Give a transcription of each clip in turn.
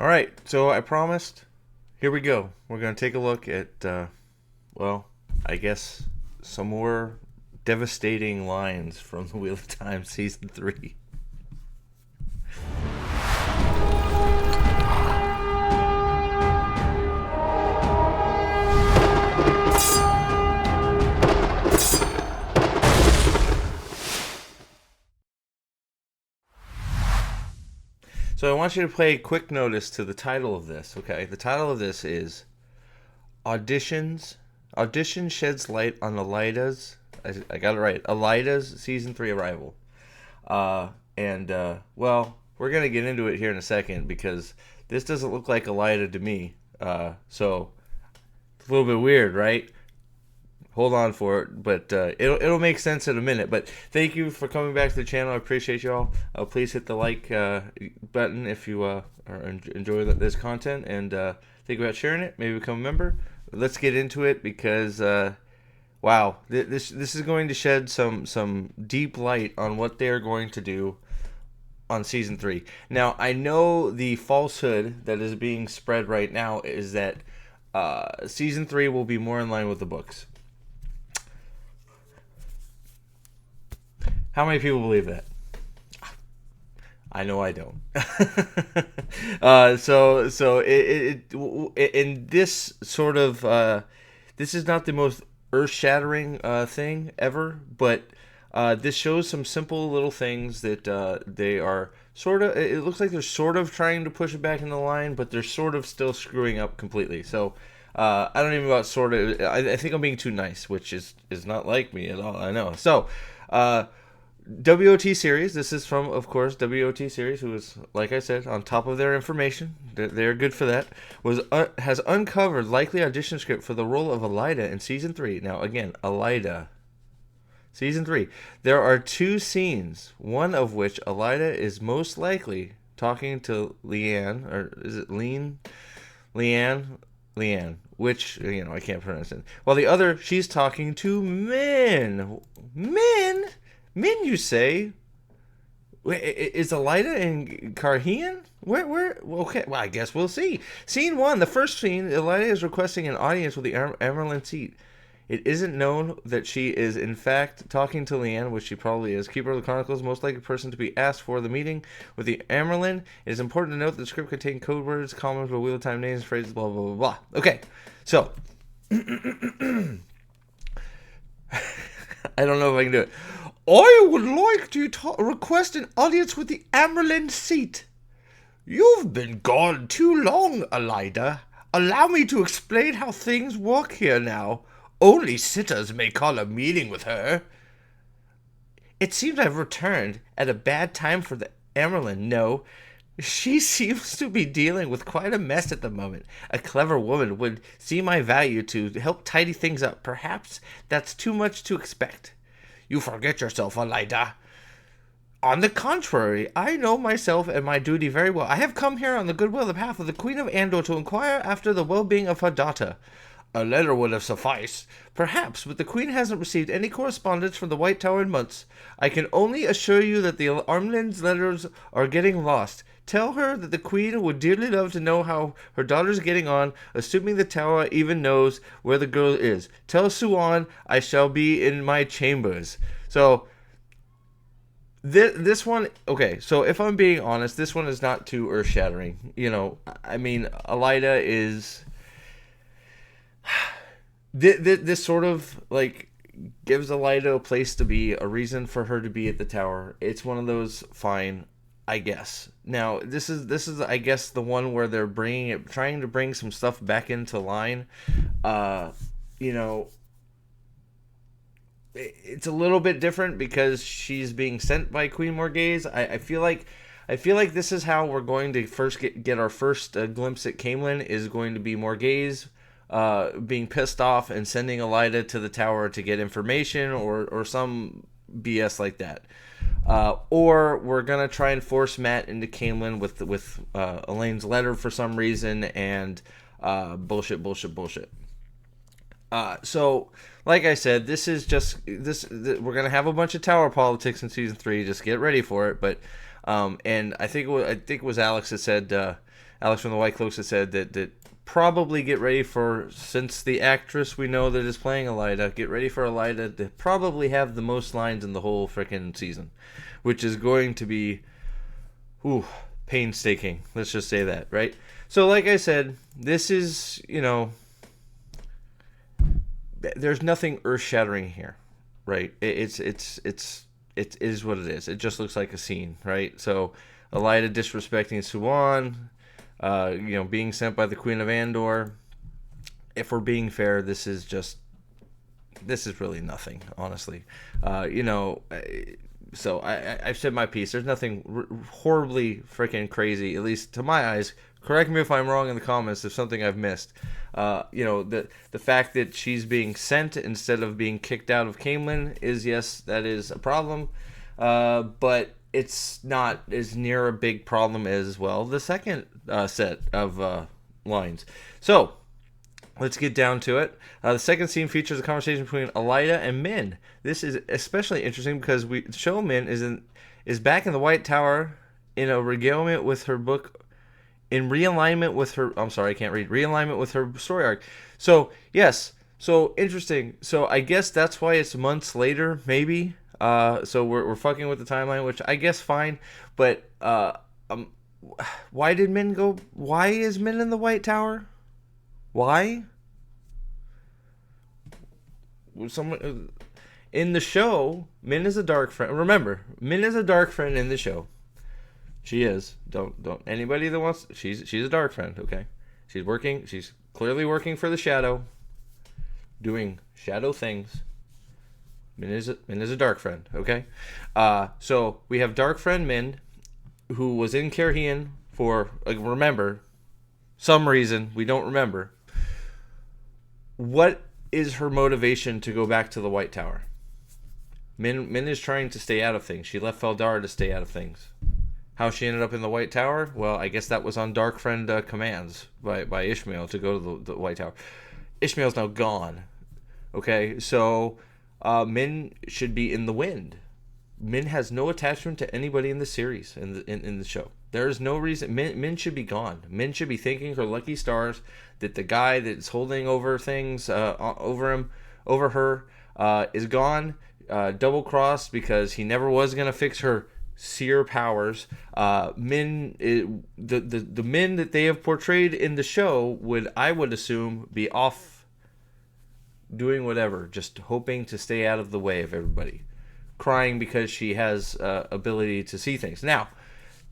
All right, so I promised. Here we go. We're going to take a look at, well, I guess some more devastating lines from the Wheel of Time season 3. So I want you to pay quick notice to the title of this, okay? The title of this is Auditions. Audition sheds light on Elaida's. I got it right. Elaida's season 3 arrival. Well, we're going to get into it here in a second because this doesn't look like Elaida to me. So it's a little bit weird, right? Hold on for it, but it'll make sense in a minute. But thank you for coming back to the channel. I appreciate y'all. Please hit the like button if you enjoy this content, and think about sharing it. Maybe become a member. Let's get into it because wow, this is going to shed some deep light on what they're going to do on season 3. Now I know the falsehood that is being spread right now is that season 3 will be more in line with the books. How many people believe that? I know I don't. In this sort of this is not the most earth-shattering thing ever, but this shows some simple little things that they are sort of. It looks like they're sort of trying to push it back in the line, but they're sort of still screwing up completely. So I don't even about sort of. I think I'm being too nice, which is not like me at all. I know. So. WOT series. This is from, of course, WOT series, who is, like I said, on top of their information. They're good for that. Has uncovered likely audition script for the role of Elaida in season 3. Now, again, Elaida, season 3. There are 2 scenes, one of which Elaida is most likely talking to Leanne, or is it Leanne, which I can't pronounce it. While the other, she's talking to men. Men, you say? Is Elaida in Carhian? Where? Okay, well, I guess we'll see. Scene 1, the first scene, Elaida is requesting an audience with the Amerlin seat. It isn't known that she is, in fact, talking to Leanne, which she probably is. Keeper of the Chronicles, most likely person to be asked for the meeting with the Amerlin. It is important to note that the script contains code words, comments, Wheel of Time names, phrases, blah, blah, blah, blah. Okay, so. I don't know if I can do it. I would like to request an audience with the Amerlin seat. You've been gone too long, Elaida. Allow me to explain how things work here now. Only sitters may call a meeting with her. It seems I've returned at a bad time for the Amerlin. No, she seems to be dealing with quite a mess at the moment. A clever woman would see my value to help tidy things up. Perhaps that's too much to expect. You forget yourself, Elaida. On the contrary, I know myself and my duty very well. I have come here on the goodwill of behalf of the Queen of Andor to inquire after the well-being of her daughter. A letter would have sufficed. Perhaps, but the Queen hasn't received any correspondence from the White Tower in months. I can only assure you that the Amerlin's letters are getting lost. Tell her that the Queen would dearly love to know how her daughter's getting on, assuming the Tower even knows where the girl is. Tell Suan I shall be in my chambers. So, this one, okay, so if I'm being honest, this one is not too earth-shattering. I mean, Elaida is... This sort of, like, gives Elaida a place to be, a reason for her to be at the Tower. It's one of those, fine, I guess. Now, this is I guess the one where they're trying to bring some stuff back into line. It's a little bit different because she's being sent by Queen Morghese. I feel like this is how we're going to first get our first glimpse at Caemlyn, is going to be Morghese being pissed off and sending Elaida to the Tower to get information or some BS like that. Or we're gonna try and force Matt into Caemlyn with Elaine's letter for some reason, and bullshit. So, like I said, this is just we're gonna have a bunch of Tower politics in season 3. Just get ready for it. But and I think it was Alex that said Alex from the White Cloaks had said that probably get ready for, since the actress we know that is playing Elaida, get ready for Elaida to probably have the most lines in the whole freaking season, which is going to be, painstaking. Let's just say that, right? So, like I said, this is, there's nothing earth-shattering here, right? It is what it is. It just looks like a scene, right? So, Elaida disrespecting Suwan, being sent by the Queen of Andor. If we're being fair, this is really nothing, honestly. So I've said my piece. There's nothing horribly freaking crazy, at least to my eyes. Correct me if I'm wrong in the comments if something I've missed. The fact that she's being sent instead of being kicked out of Camelin is, yes, that is a problem. But it's not as near a big problem as, well, the second set of lines. So, let's get down to it. The second scene features a conversation between Elaida and Min. This is especially interesting because Min is back in the White Tower in a realignment with her book, realignment with her story arc. So, yes, so interesting. So, I guess that's why it's months later, maybe. So we're fucking with the timeline, which I guess fine. But why did Min go? Why is Min in the White Tower? Why? Someone in the show, Min is a dark friend. Remember, Min is a dark friend in the show. She is. Don't anybody that wants. She's a dark friend. Okay, she's working. She's clearly working for the Shadow, doing shadow things. Min is a dark friend. Okay, so we have dark friend Min, who was in Kerhian for some reason we don't remember. What is her motivation to go back to the White Tower? Min is trying to stay out of things. She left Feldar to stay out of things. How she ended up in the White Tower? Well, I guess that was on Dark Friend commands by Ishmael to go to the White Tower. Ishmael's now gone. Okay, so Min should be in the wind. Min has no attachment to anybody in the series, in the show. There is no reason. Min should be gone. Min should be thanking her lucky stars that the guy that's holding over things over her is gone, double crossed because he never was gonna fix her seer powers. The Min that they have portrayed in the show I would assume be off doing whatever, just hoping to stay out of the way of everybody, crying because she has ability to see things. Now,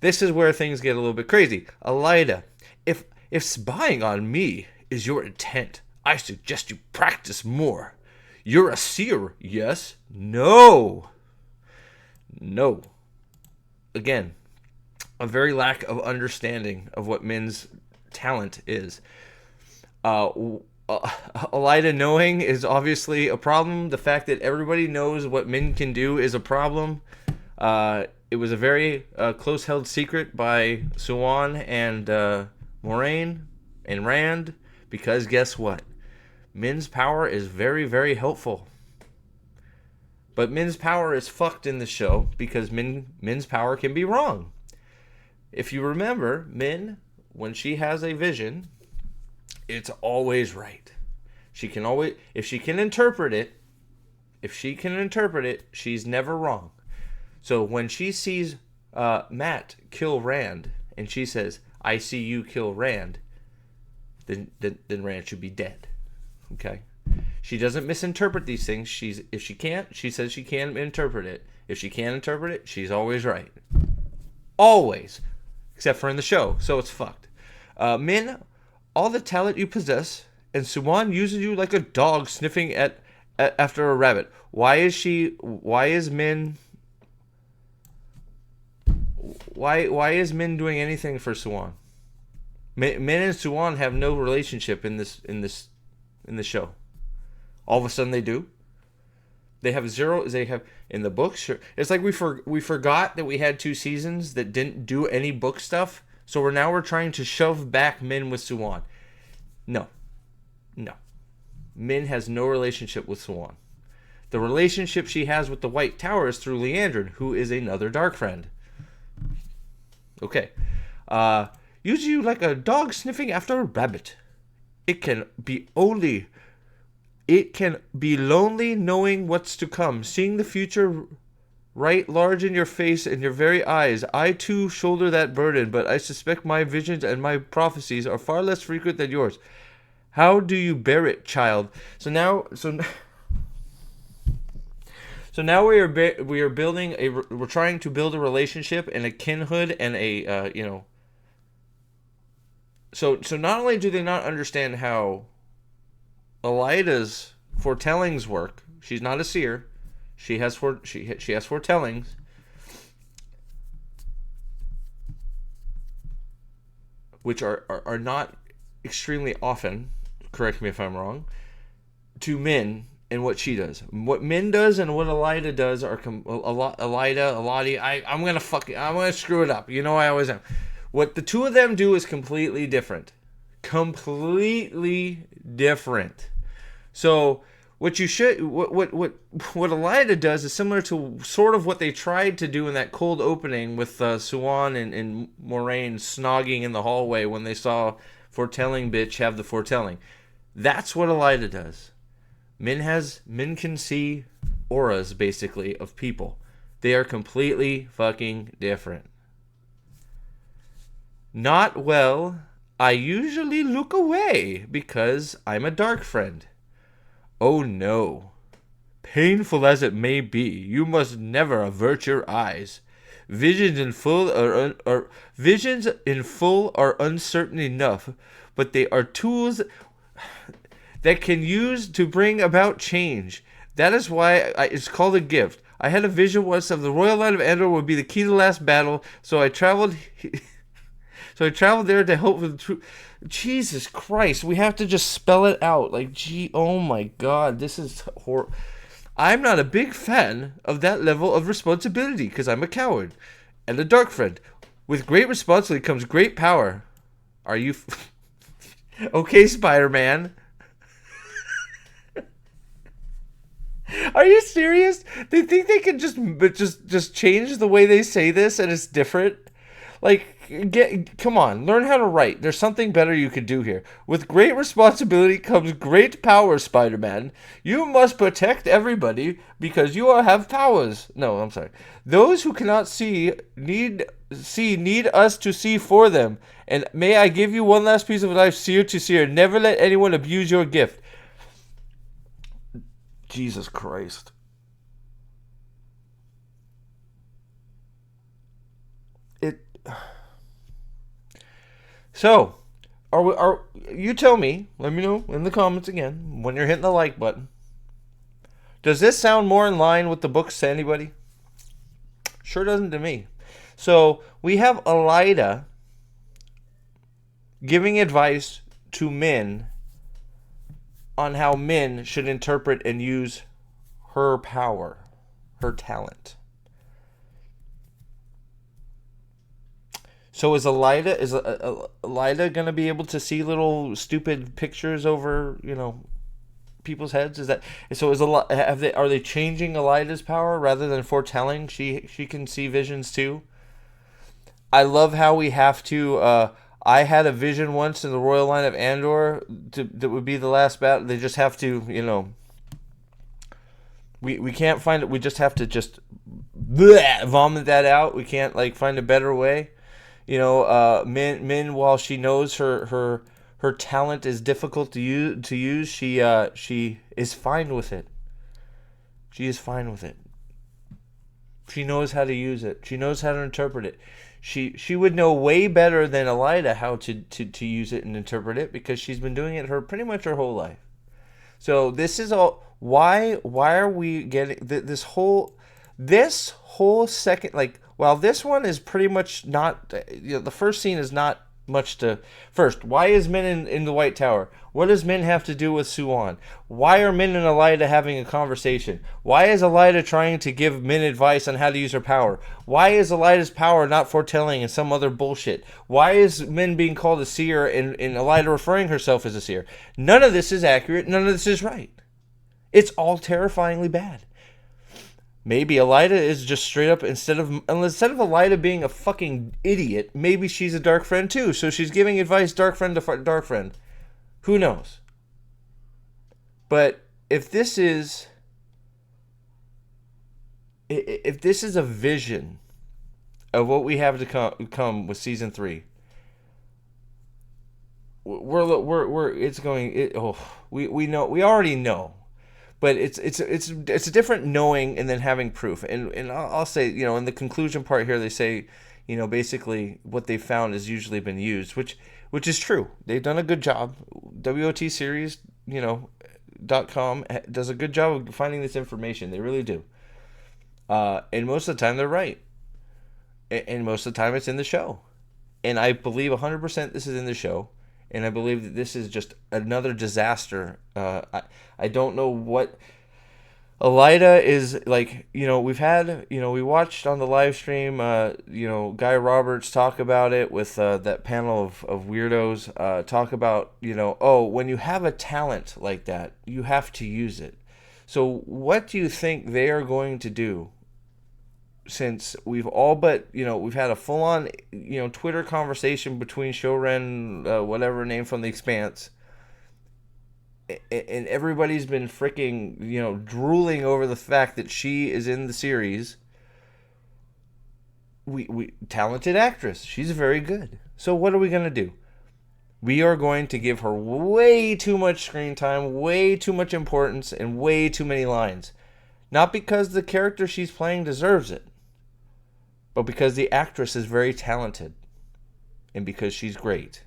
this is where things get a little bit crazy. Elaida, if spying on me is your intent, I suggest you practice more. You're a seer, yes? No. Again, a very lack of understanding of what Min's talent is. Elaida knowing is obviously a problem. The fact that everybody knows what Min can do is a problem. It was a very close-held secret by Suwan and Moraine and Rand, because guess what? Min's power is very, very helpful. But Min's power is fucked in the show because Min's power can be wrong. If you remember, Min, when she has a vision, it's always right. She can always, if she can interpret it, she's never wrong. So when she sees Matt kill Rand, and she says, "I see you kill Rand," then Rand should be dead. Okay? She doesn't misinterpret these things. She says she can interpret it. If she can't interpret it, she's always right. Always. Except for in the show. So it's fucked. Min, all the talent you possess, and Suwan uses you like a dog sniffing after a rabbit. Why is Min doing anything for Suwan? Min and Suwan have no relationship in the show. All of a sudden they do. They have zero. They have in the books. Sure. It's like we forgot that we had 2 seasons that didn't do any book stuff. So we're trying to shove back Min with Suwan. No. Min has no relationship with Suwan. The relationship she has with the White Tower is through Leandrin, who is another dark friend. Okay. use you like a dog sniffing after a rabbit. It can be lonely knowing what's to come, seeing the future right large in your face and your very eyes. I too shoulder that burden, but I suspect my visions and my prophecies are far less frequent than yours. How do you bear it, child? So now we're trying to build a relationship and a kinhood and a So not only do they not understand how Elaida's foretellings work, she's not a seer. She has foretellings, which are not extremely often. Correct me if I'm wrong. To Min and what she does, what Min does and what Elaida does are I'm gonna screw it up. You know I always am. What the two of them do is completely different. Completely different. So what Elaida does is similar to sort of what they tried to do in that cold opening with Suan and Moraine snogging in the hallway when they saw foretelling bitch have the foretelling. That's what Elaida does. Min can see auras basically of people. They are completely fucking different. Not well. I usually look away because I'm a dark friend. Oh no. Painful as it may be, you must never avert your eyes. Visions in full are uncertain enough, but they are tools that can use to bring about change. That is why it's called a gift. I had a vision once of the royal line of Andor would be the key to the last battle, so I traveled there to help with the truth. Jesus Christ, we have to just spell it out. Like, oh my God, this is horrible. I'm not a big fan of that level of responsibility because I'm a coward and a dark friend. With great responsibility comes great power. Are you okay, Spider-Man? Are you serious? They think they can just change the way they say this and it's different? Like, come on, learn how to write. There's something better you could do here. With great responsibility comes great power, Spider-Man. You must protect everybody because you all have powers. No, I'm sorry. Those who cannot need us to see for them. And may I give you one last piece of advice, seer to seer. Never let anyone abuse your gift. Jesus Christ. So, are you tell me, let me know in the comments again, when you're hitting the like button. Does this sound more in line with the books to anybody? Sure doesn't to me. So, we have Elaida giving advice to Min on how Min should interpret and use her power, her talent. So is Elaida gonna be able to see little stupid pictures over people's heads? Are they changing Elaida's power rather than foretelling? She can see visions too. I love how we have to. I had a vision once in the royal line of Andor that would be the last battle. They just have to We can't find it. We just have to vomit that out. We can't find a better way. Min, while she knows her talent is difficult to use, she is fine with it. She is fine with it. She knows how to use it. She knows how to interpret it. She would know way better than Elaida how to use it and interpret it because she's been doing it pretty much her whole life. So this is all. Why are we getting this whole second While this one is pretty much not, the first scene is not much to. First, why is Min in the White Tower? What does Min have to do with Suan? Why are Min and Elaida having a conversation? Why is Elaida trying to give Min advice on how to use her power? Why is Elaida's power not foretelling and some other bullshit? Why is Min being called a seer and Elaida referring herself as a seer? None of this is accurate. None of this is right. It's all terrifyingly bad. Maybe Elaida is just straight up instead of Elaida being a fucking idiot, maybe she's a dark friend too. So she's giving advice, dark friend to dark friend. Who knows? But if this is a vision of what we have to come with season 3, we know, we already know, but it's a different knowing and then having proof. And I'll say, in the conclusion part here, they say, basically what they found has usually been used, which is true. They've done a good job. WOT series, .com does a good job of finding this information. They really do. And most of the time they're right. And most of the time it's in the show. And I believe 100% this is in the show. And I believe that this is just another disaster. I don't know what Elaida is like. We've had, we watched on the live stream, Guy Roberts talk about it with that panel of weirdos, talk about, when you have a talent like that, you have to use it. So what do you think they are going to do? Since we've all but, we've had a full-on, Twitter conversation between Shoren, whatever name from The Expanse, and everybody's been freaking, drooling over the fact that she is in the series. We talented actress. She's very good. So what are we going to do? We are going to give her way too much screen time, way too much importance, and way too many lines. Not because the character she's playing deserves it, but because the actress is very talented and because she's great.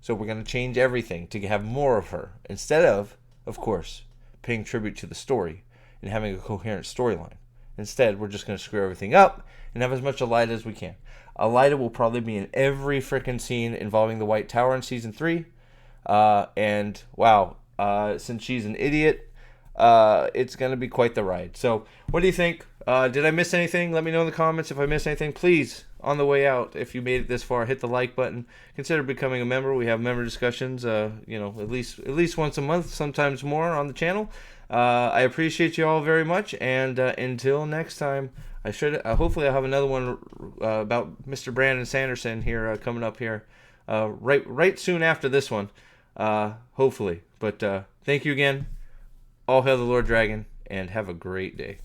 So we're going to change everything to have more of her instead of course, paying tribute to the story and having a coherent storyline. Instead, we're just going to screw everything up and have as much Elaida as we can. Elaida will probably be in every freaking scene involving the White Tower in season 3. And wow, since she's an idiot, it's going to be quite the ride. So what do you think? Did I miss anything? Let me know in the comments if I missed anything. Please, on the way out, if you made it this far, hit the like button. Consider becoming a member. We have member discussions, at least once a month, sometimes more on the channel. I appreciate you all very much, and until next time, hopefully I'll have another one about Mr. Brandon Sanderson here coming up here right soon after this one, hopefully. But thank you again. All hail the Lord Dragon, and have a great day.